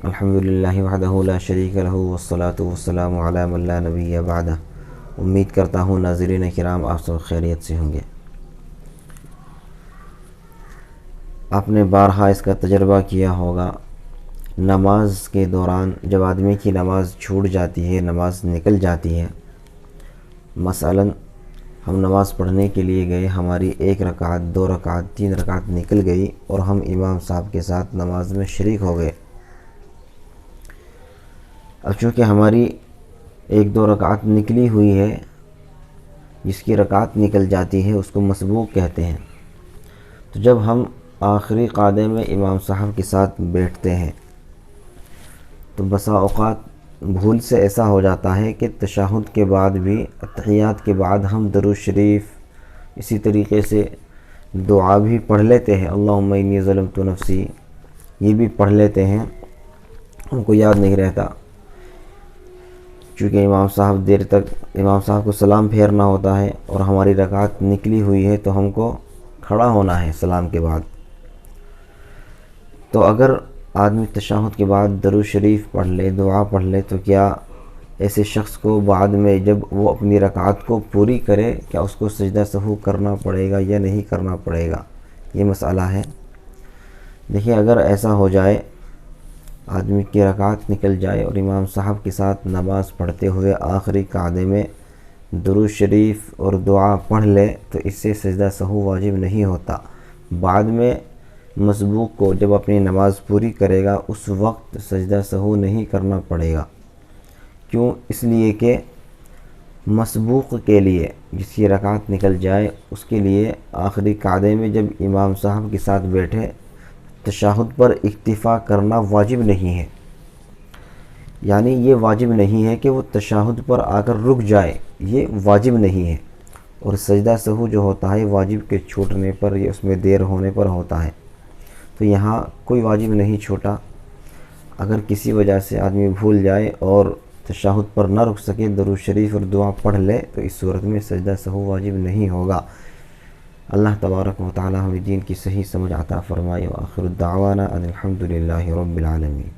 الحمدللہ وحدہ لا شریک لہ والصلاۃ والسلام علی من لا نبی بعدہ۔ امید کرتا ہوں ناظرین کرام آپ سب خیریت سے ہوں گے۔ آپ نے بارہا اس کا تجربہ کیا ہوگا، نماز کے دوران جب آدمی کی نماز چھوٹ جاتی ہے، نماز نکل جاتی ہے، مثلا ہم نماز پڑھنے کے لیے گئے، ہماری 1 رکعت 2 رکعت 3 رکعت نکل گئی اور ہم امام صاحب کے ساتھ نماز میں شریک ہو گئے۔ اب چونکہ ہماری 1-2 رکعت نکلی ہوئی ہے، جس کی رکعت نکل جاتی ہے اس کو مسبوق کہتے ہیں، تو جب ہم آخری قعدے میں امام صاحب کے ساتھ بیٹھتے ہیں تو بسا اوقات بھول سے ایسا ہو جاتا ہے کہ تشہد کے بعد بھی، اتحیات کے بعد ہم درود شریف اسی طریقے سے دعا بھی پڑھ لیتے ہیں، اللہم انی ظلمت نفسی، یہ بھی پڑھ لیتے ہیں، ہم کو یاد نہیں رہتا، چونکہ امام صاحب کو سلام پھیرنا ہوتا ہے اور ہماری رکعت نکلی ہوئی ہے تو ہم کو کھڑا ہونا ہے سلام کے بعد۔ تو اگر آدمی تشہد کے بعد درود شریف پڑھ لے، دعا پڑھ لے، تو کیا ایسے شخص کو بعد میں جب وہ اپنی رکعت کو پوری کرے کیا اس کو سجدہ سہو کرنا پڑے گا یا نہیں کرنا پڑے گا؟ یہ مسئلہ ہے۔ دیکھیں، اگر ایسا ہو جائے، آدمی کی رکعت نکل جائے اور امام صاحب کے ساتھ نماز پڑھتے ہوئے آخری قعدے میں درود شریف اور دعا پڑھ لے تو اس سے سجدہ سہو واجب نہیں ہوتا۔ بعد میں مسبوق کو جب اپنی نماز پوری کرے گا اس وقت سجدہ سہو نہیں کرنا پڑے گا۔ کیوں؟ اس لیے کہ مسبوق کے لیے جس کی رکعت نکل جائے اس کے لیے آخری قعدے میں جب امام صاحب کے ساتھ بیٹھے تشہد پر اکتفا کرنا واجب نہیں ہے، یعنی یہ واجب نہیں ہے کہ وہ تشہد پر آ کر رک جائے، یہ واجب نہیں ہے۔ اور سجدہ سہو جو ہوتا ہے واجب کے چھوٹنے پر یا اس میں دیر ہونے پر ہوتا ہے، تو یہاں کوئی واجب نہیں چھوٹا۔ اگر کسی وجہ سے آدمی بھول جائے اور تشہد پر نہ رک سکے، درود شریف اور دعا پڑھ لے، تو اس صورت میں سجدہ سہو واجب نہیں ہوگا۔ اللہ تبارک و تعالی ہمیں دین کی صحیح سمجھ عطا فرمائے۔ وآخر الدعوانا ان الحمد للہ رب العالمین۔